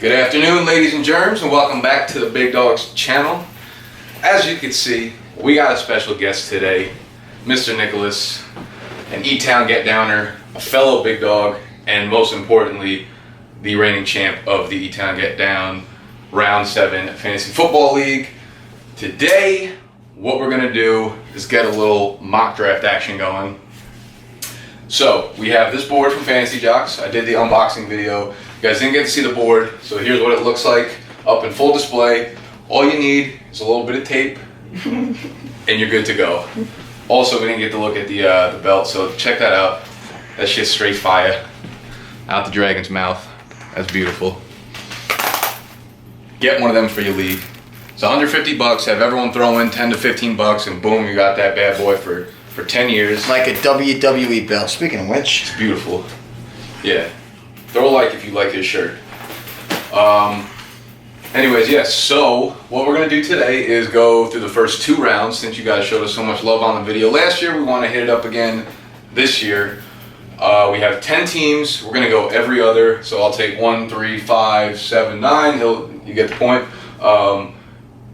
Good afternoon, ladies and germs, and welcome back to the Big Dogs channel. As you can see, we got a special guest today, Mr. Nicholas, an E-Town Get-Downer, a fellow Big Dog, and most importantly, the reigning champ of the E-Town Get-Down Round 7 Fantasy Football League. Today, what we're going to do is get a little mock draft action going. So, we have this board from Fantasy Jocks. I did the unboxing video. You guys didn't get to see the board, so here's what it looks like up in full display. All you need is a little bit of tape, and you're good to go. Also, we didn't get to look at the belt, so check that out. That shit's straight fire. Out the dragon's mouth. That's beautiful. Get one of them for your league. It's 150 bucks. Have everyone throw in 10 to 15 bucks, and boom, you got that bad boy for 10 years. Like a WWE belt. Speaking of which, it's beautiful. Yeah. Throw a like if you like his shirt. Anyways, yes, so what we're going to do today is go through the first 2 rounds since you guys showed us so much love on the video last year. We want to hit it up again this year. We have 10 teams. We're going to go every other. So I'll take 1, 3, 5, 7, 9. You get the point.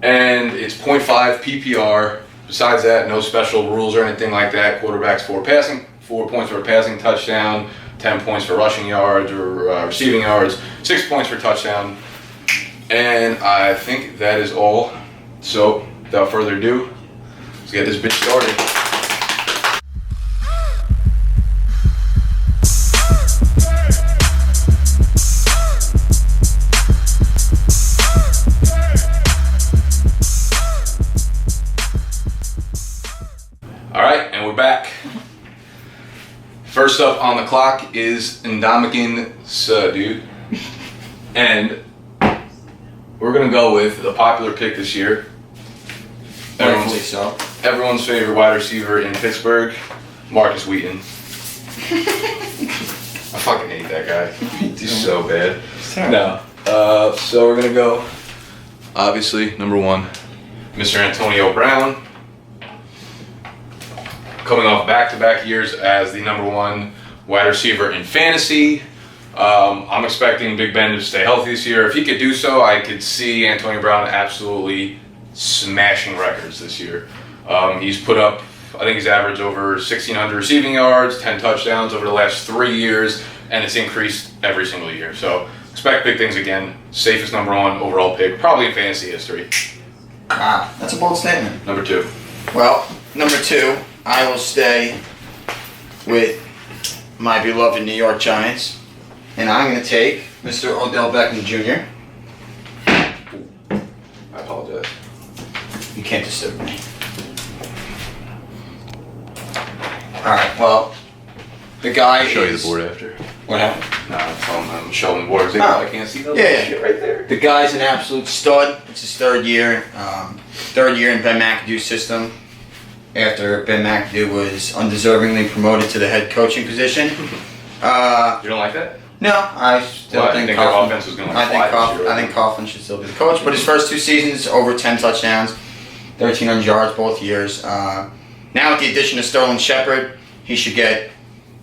And it's 0.5 PPR. Besides that, no special rules or anything like that. Quarterbacks 4 points for a passing touchdown. 10 points for rushing yards or receiving yards, 6 points for touchdown, and I think that is all. So, without further ado, let's get this bitch started. All right, and we're back. First up on the clock is Ndamukong Suh, and we're gonna go with the popular pick this year. Everyone's favorite wide receiver in Pittsburgh, Marcus Wheaton. I fucking hate that guy. He's so bad. No. So we're gonna go, obviously, number 1, Mr. Antonio Brown. Coming off back-to-back years as the number 1 wide receiver in fantasy. I'm expecting Big Ben to stay healthy this year. If he could do so, I could see Antonio Brown absolutely smashing records this year. He's put up, I think he's averaged over 1,600 receiving yards, 10 touchdowns over the last 3 years, and it's increased every single year. So expect big things again. Safest number 1 overall pick, probably in fantasy history. Wow, that's a bold statement. Number 2. Well, number 2, I will stay with my beloved New York Giants, and I'm going to take Mr. Odell Beckham Jr. I apologize. You can't disturb me. Alright, well, the guy I'll show you the board after. What happened? No, I'm showing the board. I can't see that shit right there. The guy's an absolute stud. It's his 3rd year. 3rd year in Ben McAdoo's system. After Ben McAdoo was undeservingly promoted to the head coaching position. You don't like that? No, I still think Coughlin, offense was going to I think Coughlin should still be the coach. But his first 2 seasons, over 10 touchdowns, 1,300 yards both years. Now with the addition of Sterling Shepard, he should get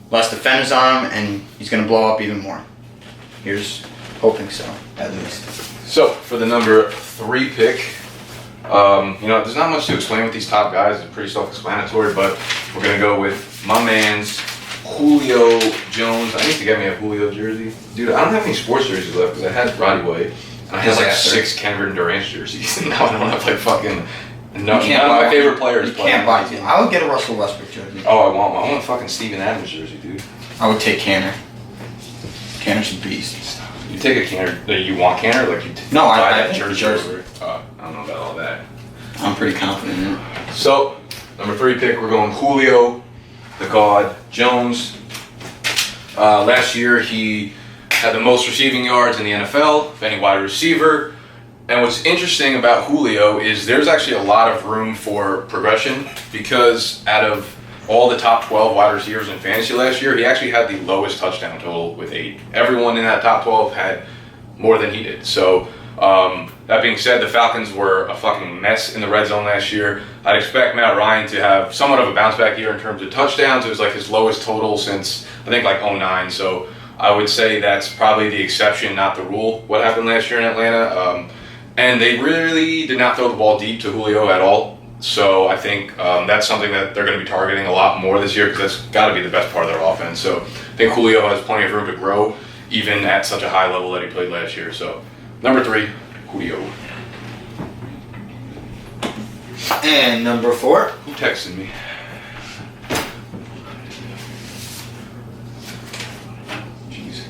less defenders on him, and he's going to blow up even more. Here's hoping so, at least. So for the number 3 pick. There's not much to explain with these top guys. It's pretty self-explanatory, but we're going to go with my man's Julio Jones. I need to get me a Julio jersey. Dude, I don't have any sports jerseys left because I had Roddy White. And I had like 6 Kevin Durant jerseys. And now I don't have like fucking... None of my favorite players. You can't buy it. I would get a Russell Westbrook jersey. Oh, I want a fucking Steven Adams jersey, dude. I would take Canner. Canner's a beast. You take a Canner... You want Canner? Like you no, buy I that think jersey over. I don't know about all that. I'm pretty confident in it. So, number 3 pick, we're going Julio, the God, Jones. Last year, he had the most receiving yards in the NFL of any wide receiver. And what's interesting about Julio is there's actually a lot of room for progression because out of all the top 12 wide receivers in fantasy last year, he actually had the lowest touchdown total with 8. Everyone in that top 12 had more than he did. So, that being said, the Falcons were a fucking mess in the red zone last year. I'd expect Matt Ryan to have somewhat of a bounce back year in terms of touchdowns. It was like his lowest total since, I think, like 09. So I would say that's probably the exception, not the rule, what happened last year in Atlanta. And they really did not throw the ball deep to Julio at all. So I think that's something that they're going to be targeting a lot more this year because that's got to be the best part of their offense. So I think Julio has plenty of room to grow, even at such a high level that he played last year. So number 3, Julio. And number 4. Who texted me? Jeez.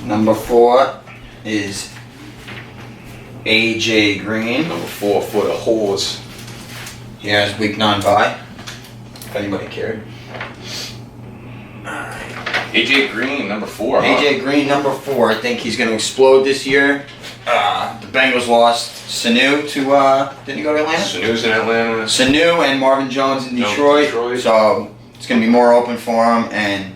Number 4 is AJ Green. Number 4 for the horse. He has week 9 bye. If anybody cared. AJ Green, number 4. AJ Green, number 4. I think he's going to explode this year. The Bengals lost Sanu to, didn't he go to Atlanta? Sanu's in Atlanta. Sanu and Marvin Jones in Detroit. So it's going to be more open for him. And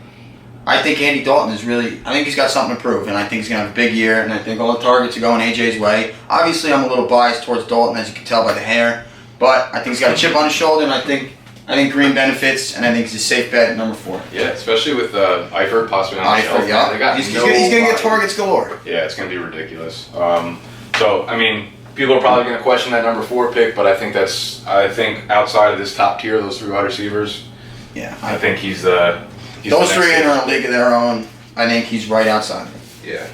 I think Andy Dalton is really, I think he's got something to prove. And I think he's going to have a big year. And I think all the targets are going AJ's way. Obviously, I'm a little biased towards Dalton, as you can tell by the hair. But I think he's got a chip on his shoulder. And I think Green benefits, and I think he's a safe bet at number 4. Yeah, especially with Eifert possibly on the shelf. Yeah. He's going to get targets galore. Yeah, it's going to be ridiculous. So, I mean, people are probably going to question that number 4 pick, but I think outside of this top tier, those 3 wide receivers, yeah, I think he's those 3 are in a league of their own. I think he's right outside of it. Yeah.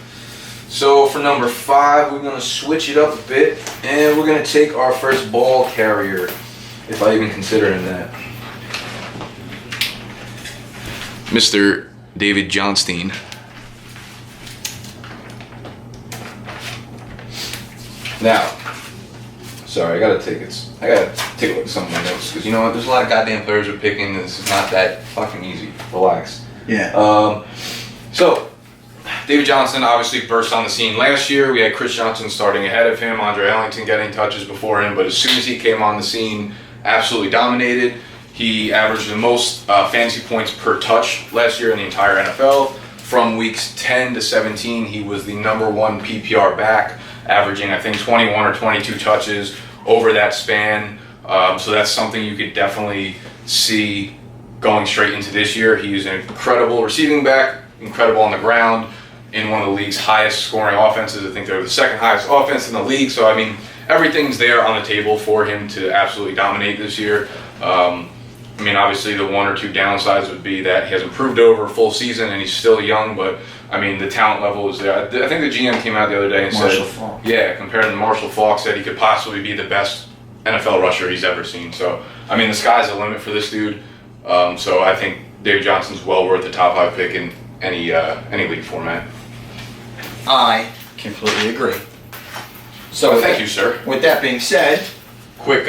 So for number 5, we're going to switch it up a bit, and we're going to take our first ball carrier, if I even consider him that. Mr. David Johnstein. Now, sorry, I gotta take a look at some of my notes because you know what? There's a lot of goddamn players we're picking. This is not that fucking easy. Relax. Yeah. So, David Johnson obviously burst on the scene last year. We had Chris Johnson starting ahead of him, Andre Ellington getting touches before him, but as soon as he came on the scene, absolutely dominated. He averaged the most fantasy points per touch last year in the entire NFL. From weeks 10 to 17, he was the number 1 PPR back, averaging I think 21 or 22 touches over that span. So that's something you could definitely see going straight into this year. He's an incredible receiving back, incredible on the ground, in one of the league's highest scoring offenses. I think they're the 2nd highest offense in the league. So I mean, everything's there on the table for him to absolutely dominate this year. I mean, obviously the 1 or 2 downsides would be that he has improved over a full season and he's still young, but I mean, the talent level is there. I think the GM came out the other day and said, yeah, compared to Marshall Faulk, said he could possibly be the best NFL rusher he's ever seen. So, I mean, the sky's the limit for this dude. So I think David Johnson's well worth the top 5 pick in any league format. I completely agree. So thank you, sir. With that being said, quick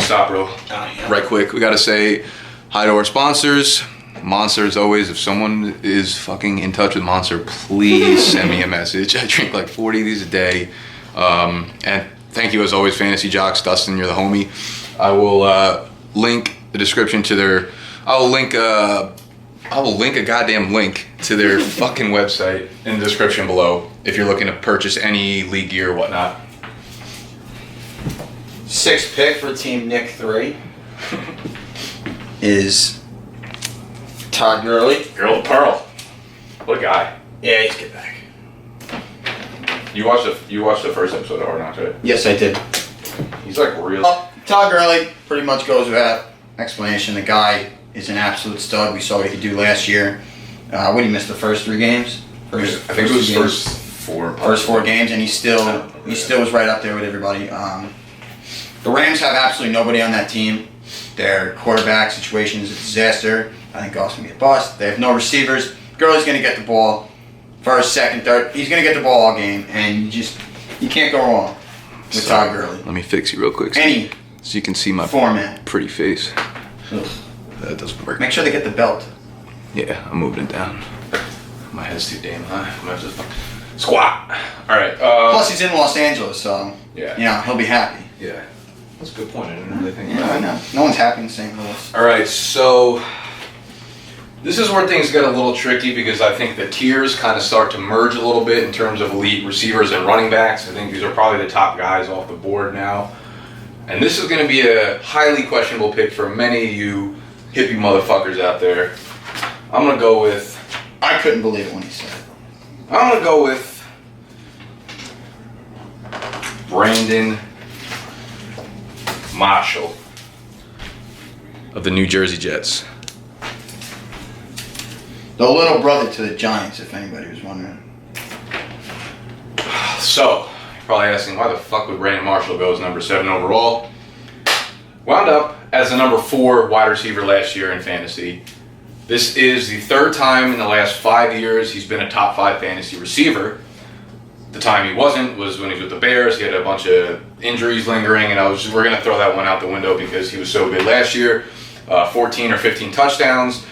stop, right quick. We got to say hi to our sponsors. Monster, as always. If someone is fucking in touch with Monster, please send me a message. I drink like 40 of these a day. And thank you, as always, Fantasy Jocks. Dustin, you're the homie. I will link the description to their. I will link a goddamn link to their fucking website in the description below if you're looking to purchase any league gear or whatnot. 6th pick for Team Nick 3 is Todd Gurley. Girl of Pearl. What a guy. Yeah, he's good back. You watched the first episode of Hard Knocks, right? Yes, I did. He's like real. Todd Gurley pretty much goes without explanation. The guy is an absolute stud. We saw what he could do last year. What did he miss the first 3 games? I think it was first 4. First 4 games, and he still was right up there with everybody. The Rams have absolutely nobody on that team. Their quarterback situation is a disaster. I think Goff's going to be a bust. They have no receivers. Gurley's going to get the ball first, second, third. He's going to get the ball all game, and you can't go wrong with Todd Gurley. Let me fix you real quick. So you can see my format. Pretty face. Ugh. That doesn't work. Make sure they get the belt. Yeah, I'm moving it down. My head's too damn high. I might just squat. All right. Plus, he's in Los Angeles, so yeah, he'll be happy. Yeah. That's a good point. I didn't really think about it. I know. No one's happy in St. Louis. All right, so this is where things get a little tricky because I think the tiers kind of start to merge a little bit in terms of elite receivers and running backs. I think these are probably the top guys off the board now. And this is going to be a highly questionable pick for many of you hippie motherfuckers out there. I'm going to go with... I couldn't believe it when he said it. I'm going to go with Brandon Marshall of the New Jersey Jets. The little brother to the Giants, if anybody was wondering. So, you're probably asking, why the fuck would Brandon Marshall go as number 7 overall? Wound up as the number 4 wide receiver last year in fantasy. This is the 3rd time in the last 5 years he's been a top 5 fantasy receiver. The time he wasn't was when he was with the Bears. He had a bunch of injuries lingering, and we're going to throw that one out the window because he was so good last year. 14 or 15 touchdowns.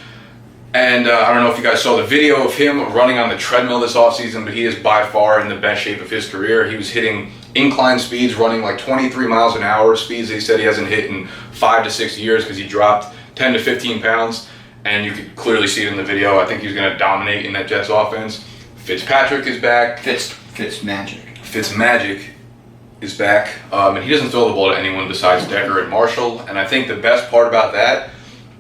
And I don't know if you guys saw the video of him running on the treadmill this offseason, but he is by far in the best shape of his career. He was hitting incline speeds, running like 23 miles an hour, speeds he said he hasn't hit in 5 to 6 years because he dropped 10 to 15 pounds. And you could clearly see it in the video. I think he's going to dominate in that Jets offense. Fitzpatrick is back. Fitzmagic is back. And he doesn't throw the ball to anyone besides Decker and Marshall. And I think the best part about that,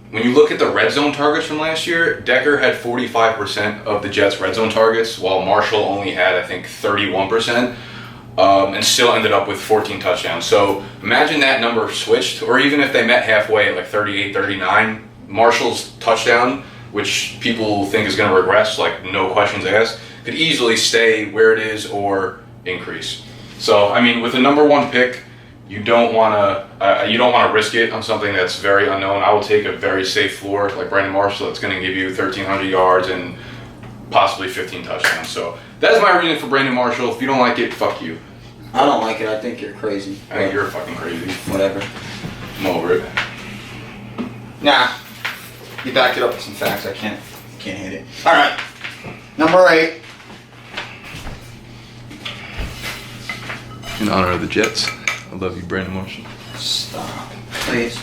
when you look at the red zone targets from last year, Decker had 45% of the Jets' red zone targets, while Marshall only had, I think, 31%, and still ended up with 14 touchdowns. So imagine that number switched, or even if they met halfway at like 38, 39, Marshall's touchdown, which people think is going to regress, like no questions asked, could easily stay where it is or increase. So, I mean, with the number 1 pick, you don't want to risk it on something that's very unknown. I will take a very safe floor like Brandon Marshall that's going to give you 1,300 yards and possibly 15 touchdowns. So that's my reason for Brandon Marshall. If you don't like it, fuck you. I don't like it. I think you're crazy. I think you're fucking crazy. Whatever. I'm over it. Nah. You backed it up with some facts. I can't hit it. All right. Number 8. In honor of the Jets. I love you, Brandon Marshall. Stop, please.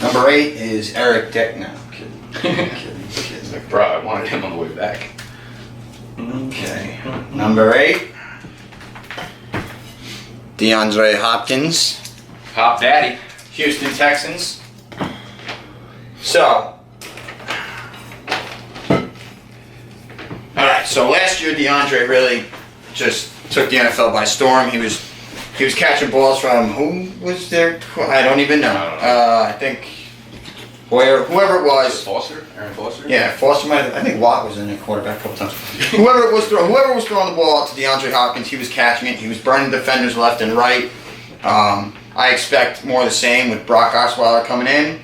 Number 8 is Eric Dick. No, I'm kidding. It's like, bro, I wanted him on the way back. Okay. Number 8, DeAndre Hopkins. Hop Daddy. Houston Texans. So, alright, so last year DeAndre really just took the NFL by storm. He was catching balls from, who was there? I don't even know. I think whoever it was. Foster? Aaron Foster? Yeah, Foster might have, I think Watt was in the quarterback a couple times. whoever was throwing the ball out to DeAndre Hopkins, he was catching it. He was burning defenders left and right. I expect more of the same with Brock Osweiler coming in.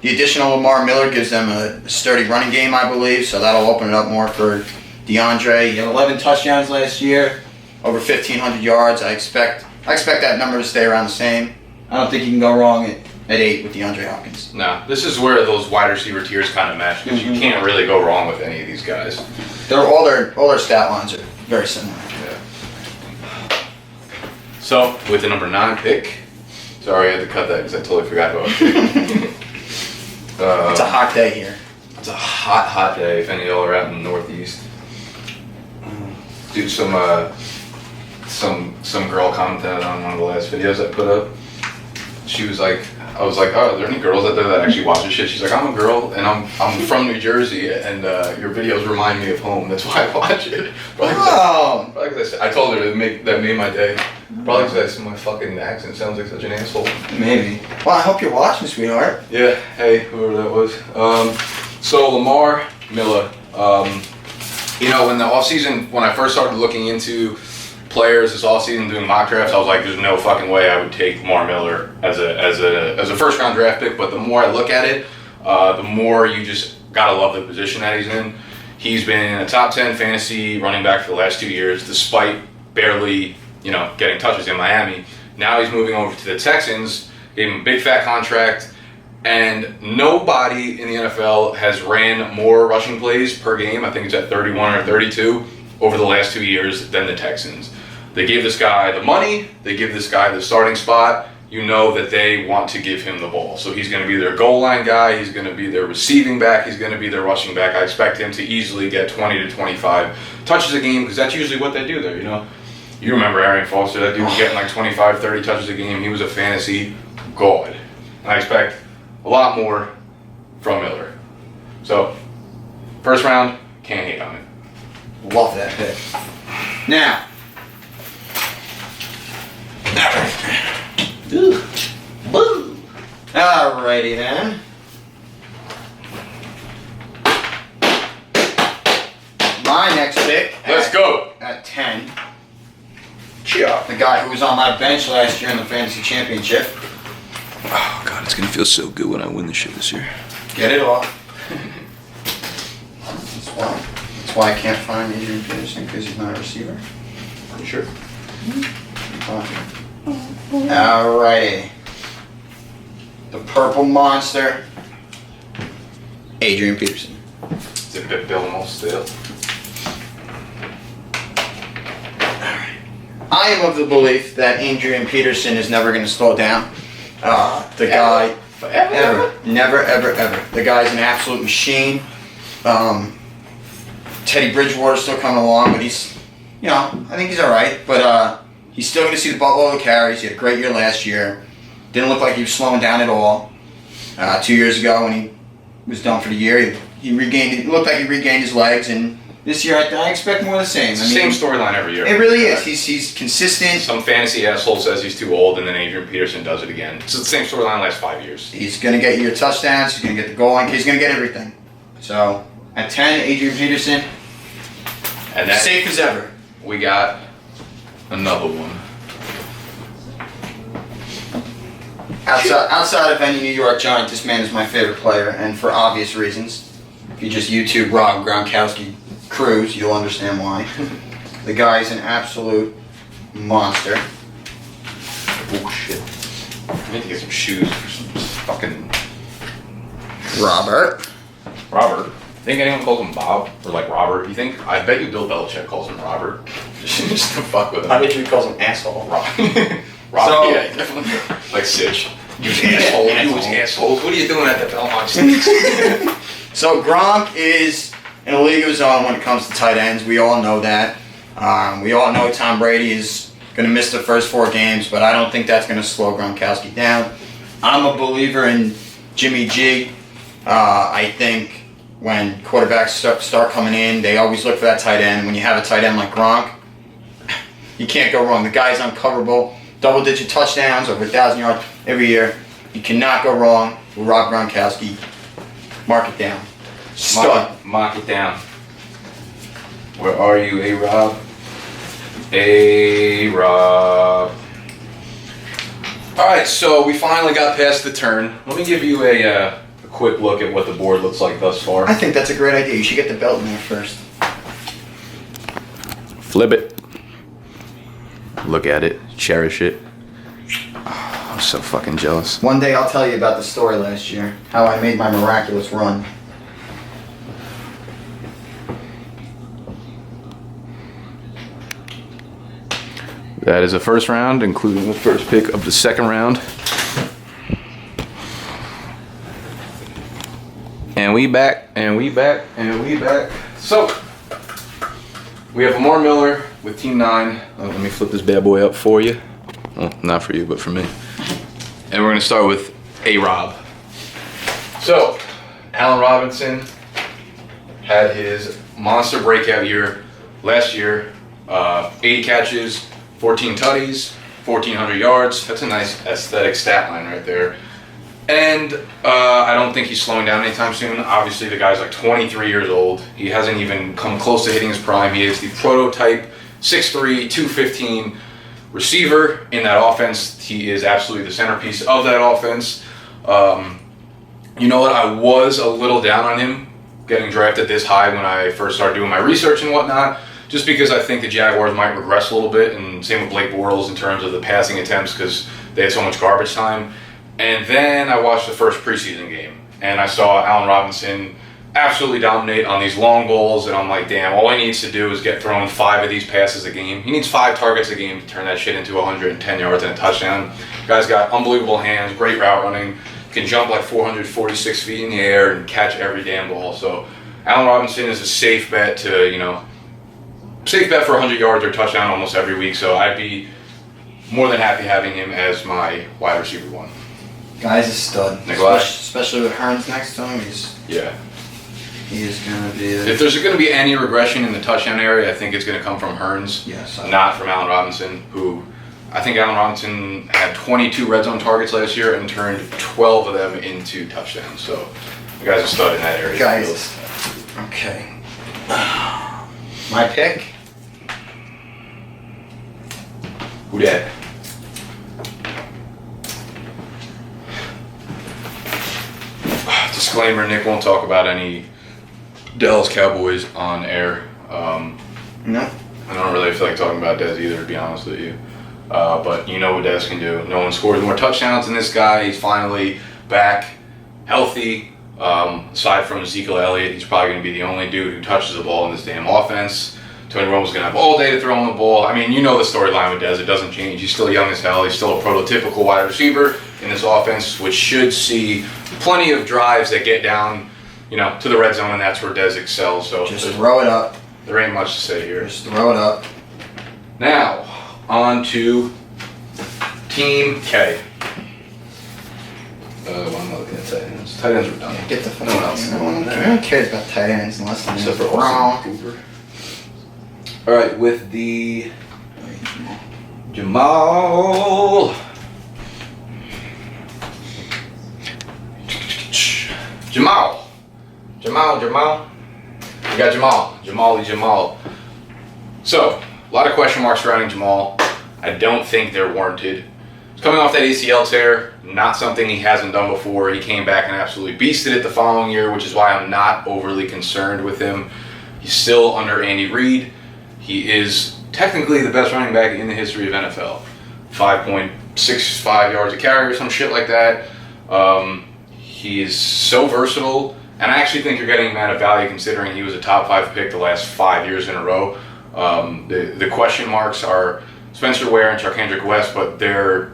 The additional Lamar Miller gives them a sturdy running game, I believe, so that'll open it up more for DeAndre. He had 11 touchdowns last year, over 1,500 yards. I expect that number to stay around the same. I don't think you can go wrong at 8 with DeAndre Hopkins. No, this is where those wide receiver tiers kind of match because you can't really go wrong with any of these guys. All their stat lines are very similar. Yeah. So with the number 9 pick, sorry I had to cut that because I totally forgot about it. It's a hot day here. It's a hot day if any of y'all are out in the Northeast. Dude, some girl commented on one of the last videos I put up. She was like, I was like, oh, are there any girls out there that actually watch this shit? She's like, I'm a girl and I'm from New Jersey and your videos remind me of home. That's why I watch it. Probably because I told her that made my day. Probably because my fucking accent sounds like such an asshole. Maybe. Well, I hope you're watching, sweetheart. Yeah. Hey, whoever that was. So Lamar Miller. In the offseason, when I first started looking into players this offseason doing mock drafts, I was like, there's no fucking way I would take Lamar Miller as a first round draft pick. But the more I look at it, the more you just gotta love the position that he's in. He's been a top 10 fantasy running back for the last 2 years, despite barely, getting touches in Miami. Now he's moving over to the Texans, gave him a big fat contract, and nobody in the NFL has ran more rushing plays per game. I think it's at 31 or 32 over the last 2 years than the Texans. They gave this guy the money, they give this guy the starting spot. You know that they want to give him the ball. So he's going to be their goal line guy, he's going to be their receiving back, he's going to be their rushing back. I expect him to easily get 20 to 25 touches a game because that's usually what they do there, You remember Arian Foster? That dude was getting like 25, 30 touches a game. He was a fantasy god. And I expect a lot more from Miller. So, first round, can't hate on it. Love that pick. Now. Alrighty then. My next pick. Let's go. At 10. Cheer. The guy who was on my bench last year in the fantasy championship. Oh god, it's gonna feel so good when I win this shit this year. Get it off. That's why I can't find Adrian Peterson, because he's not a receiver. You sure? Alrighty. The purple monster, Adrian Peterson. Is it a bit Bill still? I am of the belief that Adrian Peterson is never going to slow down. The guy, Forever? Never, ever, ever. The guy's an absolute machine. Teddy Bridgewater's still coming along, but he's, I think he's all right. But he's still going to see the buttload of carries. He had a great year last year. Didn't look like he was slowing down at all. 2 years ago, when he was done for the year, he looked like he regained his legs, and this year I expect more of the same. Same storyline every year. It really is. He's consistent. Some fantasy asshole says he's too old, and then Adrian Peterson does it again. It's the same storyline last 5 years. He's going to get you your touchdowns. He's going to get the goal line. He's going to get everything. So, at 10, Adrian Peterson, And that, safe as ever. we got another one. Outside of any New York Giant, this man is my favorite player, and for obvious reasons. If you just YouTube Rob Gronkowski Cruz, you'll understand why. The guy is an absolute monster. Oh shit. I need to get some shoes for some fucking... Robert. Think anyone calls him Bob? Or like Robert? You think? I bet you Bill Belichick calls him Robert. Just to fuck with him. I bet you he calls him asshole. Robert, So- yeah, definitely. Like Sitch. You assholes. What are you doing at the Belmont Stakes? So Gronk is in a league of his own when it comes to tight ends. We all know that. We all know Tom Brady is going to miss the first 4 games, but I don't think that's going to slow Gronkowski down. I'm a believer in Jimmy G. I think when quarterbacks start coming in, they always look for that tight end. When you have a tight end like Gronk, you can't go wrong. The guy's uncoverable. Double-digit touchdowns, over 1,000 yards every year. You cannot go wrong with Rob Gronkowski. Mark it down. Stud. Mock it down. Where are you, A-Rob? A-Rob. Alright, so we finally got past the turn. Let me give you a quick look at what the board looks like thus far. I think that's a great idea. You should get the belt in there first. Flip it. Look at it. Cherish it. Oh, I'm so fucking jealous. One day I'll tell you about the story last year. How I made my miraculous run. That is a first round, including the first pick of the second round. And we back. So, we have Lamar Miller with Team 9. Let me flip this bad boy up for you. Well, not for you, but for me. And we're going to start with A-Rob. So, Allen Robinson had his monster breakout year last year. 80 catches, 14 tutties, 1,400 yards. That's a nice aesthetic stat line right there. And I don't think he's slowing down anytime soon. Obviously, the guy's like 23 years old. He hasn't even come close to hitting his prime. He is the prototype 6'3", 215 receiver in that offense. He is absolutely the centerpiece of that offense. You know what? I was a little down on him getting drafted this high when I first started doing my research and whatnot, just because I think the Jaguars might regress a little bit, and same with Blake Bortles in terms of the passing attempts because they had so much garbage time. And then I watched the first preseason game, and I saw Allen Robinson absolutely dominate on these long balls, and I'm like, damn, all he needs to do is get thrown 5 of these passes a game. He needs 5 targets a game to turn that shit into 110 yards and a touchdown. Guy's got unbelievable hands, great route running, can jump like 446 feet in the air and catch every damn ball. So Allen Robinson is a safe bet to, safe bet for 100 yards or touchdown almost every week. So I'd be more than happy having him as my wide receiver 1. Guy's a stud. Nikolai? Especially with Hearns next to him. He is going to be... If there's going to be any regression in the touchdown area, I think it's going to come from Hearns, not from Allen Robinson, who I think Allen Robinson had 22 red zone targets last year and turned 12 of them into touchdowns. So the guy's a stud in that area. Guy's a stud. Okay. My pick? Who dat? Disclaimer, Nick won't talk about any Dallas Cowboys on air. No. I don't really feel like talking about Dez either, to be honest with you. But you know what Dez can do. No one scores more touchdowns than this guy. He's finally back, healthy. Aside from Ezekiel Elliott, he's probably going to be the only dude who touches the ball in this damn offense. Tony Romo's going to have all day to throw him the ball. I mean, you know the storyline with Dez. It doesn't change. He's still young as hell. He's still a prototypical wide receiver in this offense, which should see plenty of drives that get down, to the red zone, and that's where Dez excels. So just throw it up. There ain't much to say here. Just throw it up. Now, on to Team K. I'm not looking at tight ends. Tight ends are done. Get the fuck No one out. else. No one cares about tight ends unless they're Except for wrong. Austin Cooper. All right, with the Jamal. We got Jamal. So, a lot of question marks surrounding Jamal. I don't think they're warranted. He's coming off that ACL tear, not something he hasn't done before. He came back and absolutely beasted it the following year, which is why I'm not overly concerned with him. He's still under Andy Reid. He is technically the best running back in the history of NFL. 5.65 yards a carry or some shit like that. He is so versatile, and I actually think you're getting him at a value considering he was a top 5 pick the last 5 years in a row. The question marks are Spencer Ware and Charkandrick West, but they're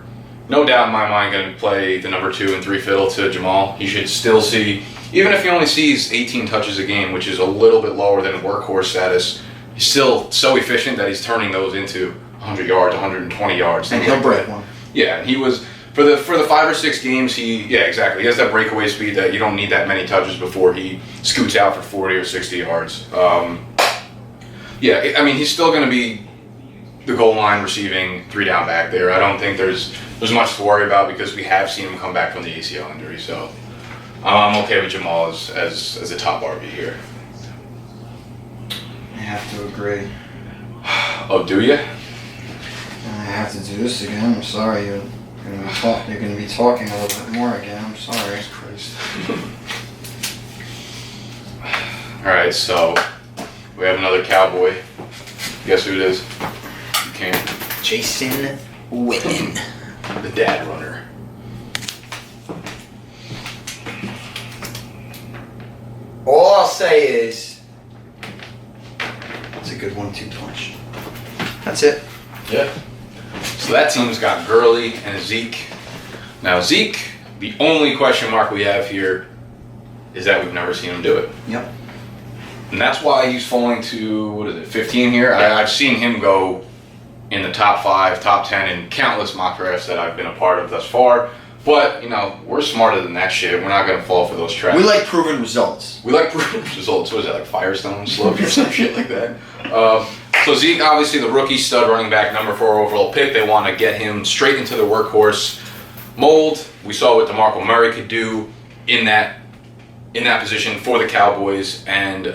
no doubt in my mind going to play the number 2 and 3 fiddle to Jamal. He should still see, even if he only sees 18 touches a game, which is a little bit lower than workhorse status, he's still so efficient that he's turning those into 100 yards, 120 yards. And he'll break one. Yeah, he was for the 5 or 6 games. Exactly. He has that breakaway speed that you don't need that many touches before he scoots out for 40 or 60 yards. He's still going to be the goal line receiving 3 down back there. I don't think there's much to worry about because we have seen him come back from the ACL injury. So I'm okay with Jamal as a top RB here. I have to agree. Oh, do you? I have to do this again. I'm sorry. You're going to be talking a little bit more again. I'm sorry. Christ. All right, so we have another Cowboy. Guess who it is? You can't. Jason Witten. The dad runner. All I'll say is, it's a good 1-2 punch. That's it. Yeah. So that team's got Gurley and Zeke. Now Zeke, the only question mark we have here is that we've never seen him do it. Yep. And that's why he's falling to, 15 here? Yeah. I've seen him go in the top 5, top 10 in countless mock drafts that I've been a part of thus far. But, we're smarter than that shit. We're not going to fall for those traps. We like proven results. We like proven results. What is that, like Firestone Slope or some shit like that? So Zeke, obviously the rookie stud running back, number 4 overall pick. They want to get him straight into the workhorse mold. We saw what DeMarco Murray could do in that position for the Cowboys. And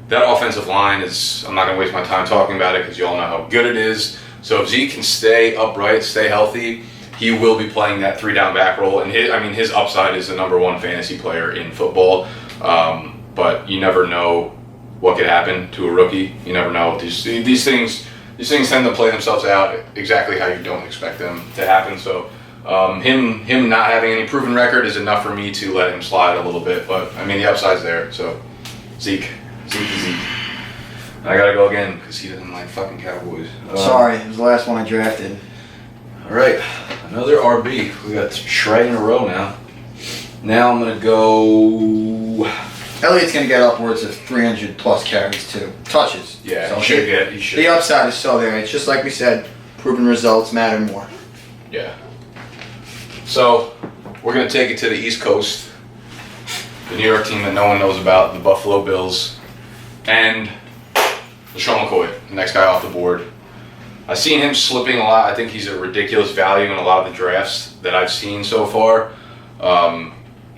that offensive line is, I'm not going to waste my time talking about it because you all know how good it is. So if Zeke can stay upright, stay healthy, he will be playing that 3 down back role. And his upside is the number 1 fantasy player in football. But you never know what could happen to a rookie. You never know. These things tend to play themselves out exactly how you don't expect them to happen. So him not having any proven record is enough for me to let him slide a little bit. But the upside's there. So Zeke. And I gotta go again because he doesn't like fucking Cowboys. Sorry, it was the last one I drafted. All right, another RB. We got 3 in a row now. Now I'm gonna go Elliott's going to get upwards of 300 plus carries too. Touches. Yeah, so he should. The upside is so there. It's just like we said, proven results matter more. Yeah. So, we're going to take it to the East Coast. The New York team that no one knows about, the Buffalo Bills. And LeSean McCoy, the next guy off the board. I've seen him slipping a lot. I think he's a ridiculous value in a lot of the drafts that I've seen so far.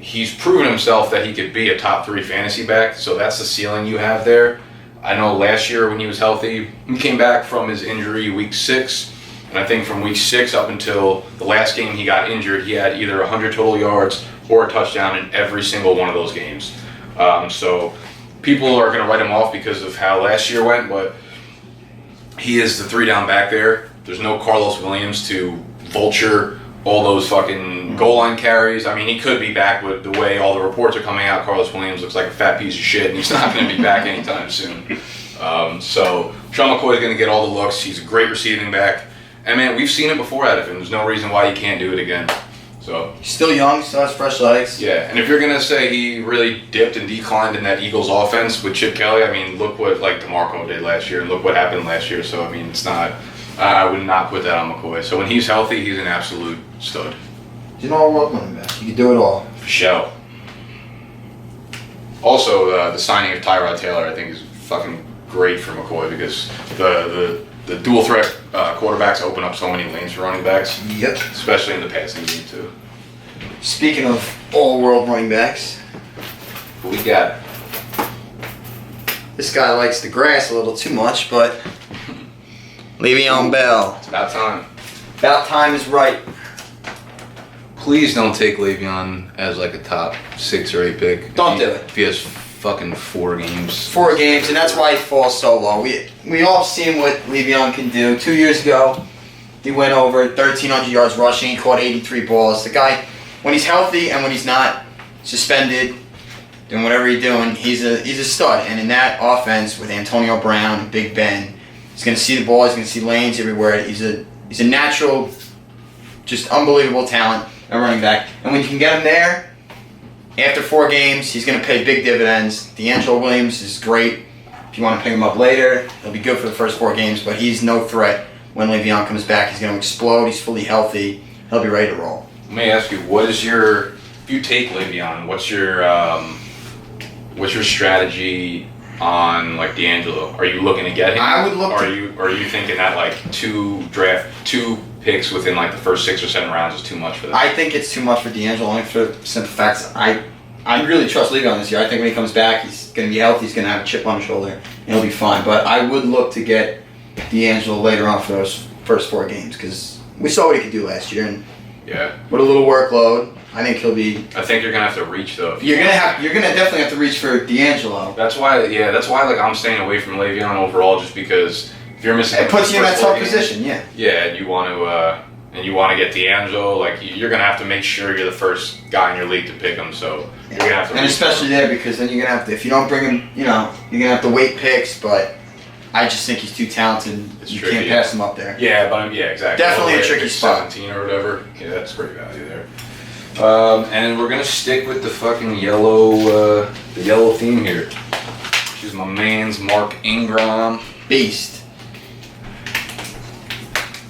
He's proven himself that he could be a top 3 fantasy back, so that's the ceiling you have there. I know last year when he was healthy, he came back from his injury week 6, and I think from week 6 up until the last game he got injured, he had either 100 total yards or a touchdown in every single one of those games. So people are going to write him off because of how last year went, but he is the 3-down back there. There's no Carlos Williams to vulture all those fucking goal line carries. I mean, he could be back, but the way all the reports are coming out, Carlos Williams looks like a fat piece of shit, and he's not going to be back anytime soon. So LeSean McCoy is going to get all the looks. He's a great receiving back. And man, we've seen it before out of him. There's no reason why he can't do it again. So he's still young, still has fresh legs. Yeah, and if you're going to say he really dipped and declined in that Eagles offense with Chip Kelly, I mean, look what like DeMarco did last year, and look what happened last year. So, I mean, it's not... I would not put that on McCoy. So when he's healthy, he's an absolute stud. He's an all-world running back. He can do it all. For sure. Also, the signing of Tyrod Taylor, I think, is fucking great for McCoy because the dual threat quarterbacks open up so many lanes for running backs. Yep. Especially in the passing game too. Speaking of all-world running backs, what we got? This guy likes the grass a little too much, but Le'Veon Bell. It's about time. About time is right. Please don't take Le'Veon as like a top 6 or 8 pick. Don't do it. If he has fucking 4 games. 4 games, and that's why he falls so low. We all seen what Le'Veon can do. 2 years ago, he went over 1,300 yards rushing. He caught 83 balls. The guy, when he's healthy and when he's not suspended, doing whatever he's doing, he's a stud. And in that offense with Antonio Brown and Big Ben, he's going to see the ball. He's going to see lanes everywhere. He's a natural, just unbelievable talent at running back. And when you can get him there, after 4 games, he's going to pay big dividends. D'Angelo Williams is great. If you want to pick him up later, he'll be good for the first 4 games, but he's no threat when Le'Veon comes back. He's going to explode. He's fully healthy. He'll be ready to roll. Let me ask you, if you take Le'Veon, what's your strategy on like D'Angelo? Are you looking to get him? I would look. Are you thinking that like 2 picks within like the first 6 or 7 rounds is too much for this? I think it's too much for D'Angelo, only for the simple facts. I really trust Le'Veon this year. I think when he comes back, he's going to be healthy. He's going to have a chip on his shoulder, and he'll be fine. But I would look to get D'Angelo later on for those first 4 games because we saw what he could do last year, and with a little workload, I think he'll be. I think you're gonna have to reach though. You're gonna definitely have to reach for D'Angelo. That's why like I'm staying away from Le'Veon overall, just because if you're missing, it puts you in that tough position. Yeah. Yeah, and you want to get D'Angelo, like you're gonna have to make sure you're the first guy in your league to pick him. So you're gonna have to. And especially there because then you're gonna have to. If you don't bring him, you're gonna have to wait picks. But I just think he's too talented. You can't pass him up there. Yeah, exactly. Definitely a tricky spot. 17 or whatever. Yeah, that's great value there. And we're gonna stick with the fucking yellow theme here. Which is my man's Mark Ingram. Beast.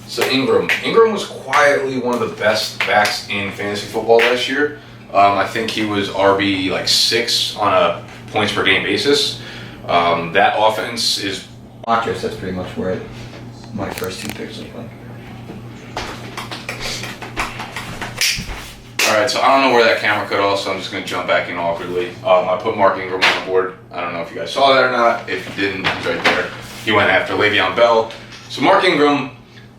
So Ingram was quietly one of the best backs in fantasy football last year. I think he was RB like 6 on a points per game basis. That offense is. That's pretty much where my first 2 picks look like. Alright, so I don't know where that camera cut off, so I'm just going to jump back in awkwardly. I put Mark Ingram on the board. I don't know if you guys saw that or not. If you didn't, he's right there. He went after Le'Veon Bell. So Mark Ingram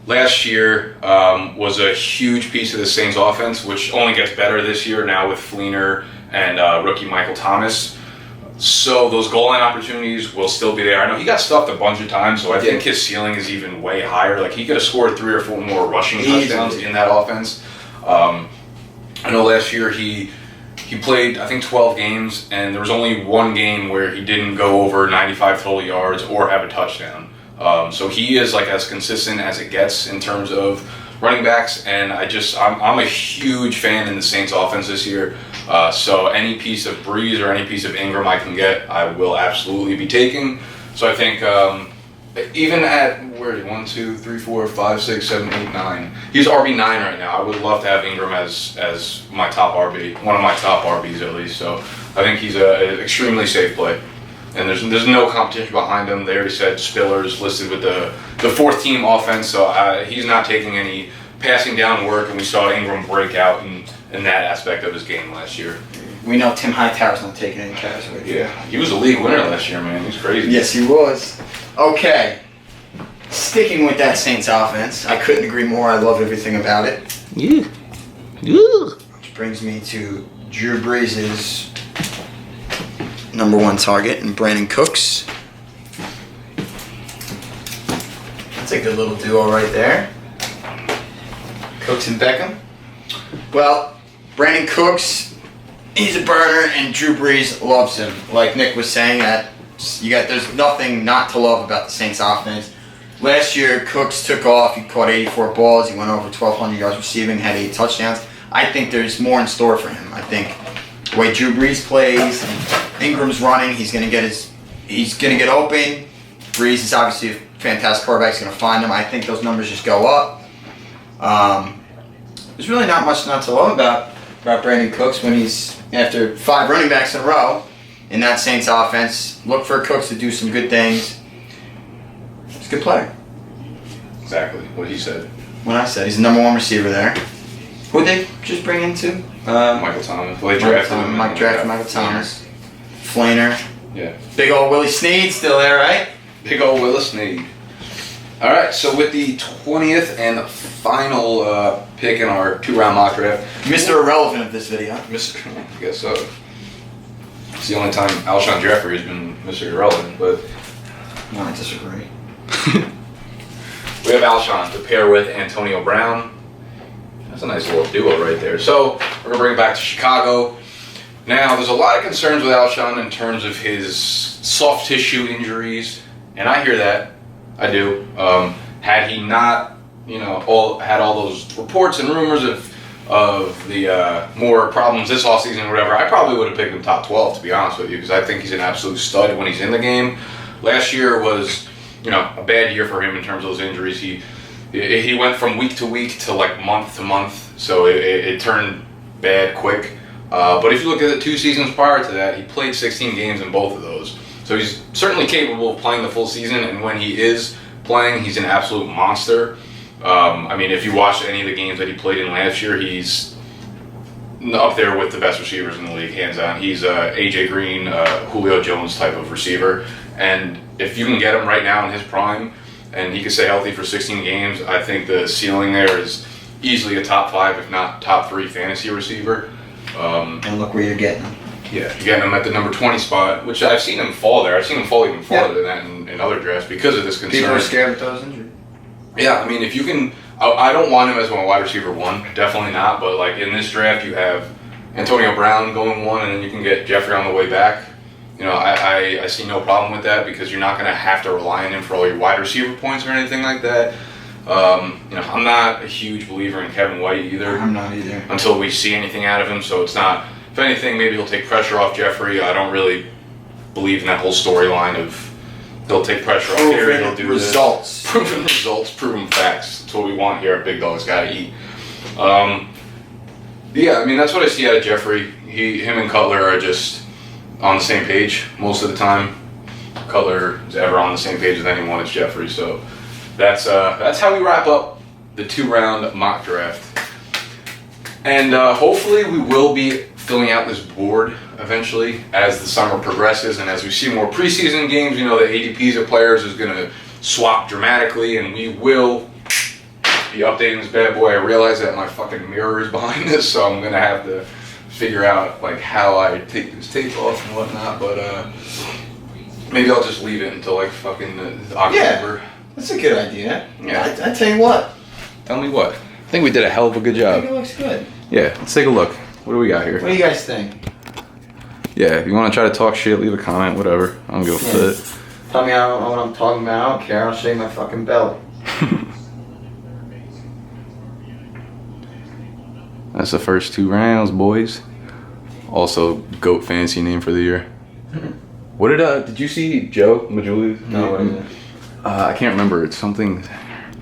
last year was a huge piece of the Saints offense, which only gets better this year now with Fleener and rookie Michael Thomas. So those goal line opportunities will still be there. I know he got stuffed a bunch of times, so I think his ceiling is even way higher. Like he could have scored 3 or 4 more rushing touchdowns in that offense. I know last year he played, I think, 12 games, and there was only 1 game where he didn't go over 95 total yards or have a touchdown. So he is like as consistent as it gets in terms of running backs, and I'm a huge fan in the Saints offense this year. So any piece of Breeze or any piece of Ingram I can get, I will absolutely be taking. So I think even at where 1, 2, 3, 4, 5, 6, 7, 8, 9. He's RB9 right now. I would love to have Ingram as my top RB, one of my top RBs at least. So I think he's an extremely safe play. And there's no competition behind him. They already said Spiller's listed with the fourth team offense, so he's not taking any passing down work, and we saw Ingram break out in that aspect of his game last year. We know Tim Hightower's not taking any carries away. Yeah, he was a league winner last year, man. He's crazy. Yes, he was. Okay, sticking with that Saints offense, I couldn't agree more. I love everything about it. Yeah. Yeah. Which brings me to Drew Brees' #1 target and Brandon Cooks. That's a good little duo right there. Cooks and Beckham. Well, Brandon Cooks, he's a burner, and Drew Brees loves him. Like Nick was saying, there's nothing not to love about the Saints offense. Last year, Cooks took off. He caught 84 balls. He went over 1,200 yards receiving, had 8 touchdowns. I think there's more in store for him. I think the way Drew Brees plays, Ingram's running, he's gonna get open. Brees is obviously a fantastic quarterback. He's gonna find him. I think those numbers just go up. There's really not much not to love about Brandon Cooks when he's after 5 running backs in a row in that Saints offense. Look for Cooks to do some good things. He's a good player. Exactly what he said. When I said he's the #1 receiver there. Who'd they just bring in too? Michael Thomas. Well, they drafted him. Mike drafted Michael Thomas. Flainer. Yeah. Big old Willie Snead still there, right? Big old Willis Snead. All right, so with the 20th and final pick in our 2-round mock draft, Mr. Irrelevant of this video. I guess so. It's the only time Alshon Jeffrey has been Mr. Irrelevant, but No, I disagree. we have Alshon to pair with Antonio Brown. That's a nice little duo right there. So we're gonna bring it back to Chicago. Now, there's a lot of concerns with Alshon in terms of his soft tissue injuries, and I hear that. I do. Had he not, had all those reports and rumors of the more problems this offseason or whatever, I probably would have picked him top 12, to be honest with you, because I think he's an absolute stud when he's in the game. Last year was, a bad year for him in terms of those injuries. He went from week to week to like month to month, so it turned bad quick. But if you look at the 2 seasons prior to that, he played 16 games in both of those. So he's certainly capable of playing the full season, and when he is playing, he's an absolute monster. If you watch any of the games that he played in last year, he's up there with the best receivers in the league, hands down. He's A.J. Green, Julio Jones type of receiver. And if you can get him right now in his prime, and he can stay healthy for 16 games, I think the ceiling there is easily a top 5, if not top 3 fantasy receiver. And look where you're getting him. Yeah, you're getting him at the number 20 spot, which I've seen him fall there. I've seen him fall even farther than that in other drafts because of this concern. People are scared with those injuries. Yeah, if you can, I don't want him as my wide receiver 1, definitely not. But like in this draft, you have Antonio Brown going 1, and then you can get Jeffrey on the way back. I see no problem with that because you're not going to have to rely on him for all your wide receiver points or anything like that. I'm not a huge believer in Kevin White either. I'm not either. Until we see anything out of him, so it's not. If anything, maybe he'll take pressure off Jeffrey. I don't really believe in that whole storyline of he'll take pressure off Gary, he'll do results. This. Proven results, proven facts. That's what we want here at Big Dog's Gotta Eat. That's what I see out of Jeffrey. Him and Cutler are just on the same page most of the time. Cutler is ever on the same page with anyone, it's Jeffrey. So that's how we wrap up the 2-round mock draft. And hopefully we will be filling out this board eventually as the summer progresses and as we see more preseason games. The ADPs of players is going to swap dramatically, and we will be updating this bad boy. I realize that my fucking mirror is behind this, so I'm going to have to figure out like how I take this tape off and whatnot, but maybe I'll just leave it until like fucking October. Yeah, that's a good idea. Yeah. I tell you what. Tell me what. I think we did a hell of a good I job. think it looks good. Yeah, let's take a look. What do we got here? What do you guys think? Yeah, if you want to try to talk shit, leave a comment, whatever. I don't give a shit. Tell me I don't know what I'm talking about. I don't care. I'll show you my fucking belt. That's the first 2 rounds, boys. Also, GOAT fantasy name for the year. What did you see Joe Majuli? No, I can't remember. It's something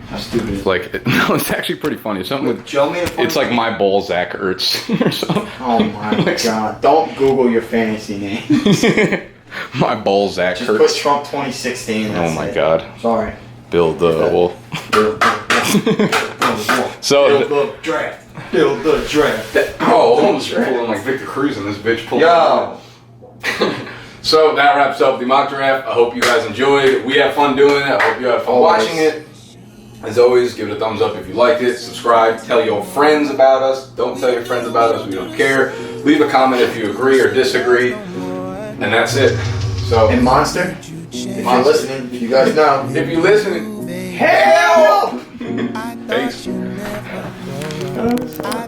how stupid is it? like, no, it's actually pretty funny. It's something with, Joe made a funny it's like my Balzac hurts or something. Oh my god. Don't Google your fantasy name. My Balzac Just hurts. put Trump 2016. Oh That's my it. god. Sorry. Build the wall. Build So, the draft. Build the draft. almost pulling like Victor Cruz in this bitch. Yo. So that wraps up the mock draft. I hope you guys enjoyed. We had fun doing it. I hope you had fun watching it. As always, give it a thumbs up if you liked it. Subscribe. Tell your friends about us. Don't tell your friends about us. We don't care. Leave a comment if you agree or disagree. And that's it. So, And Monster, if you're listening, you guys know. if you listen, Help! peace. I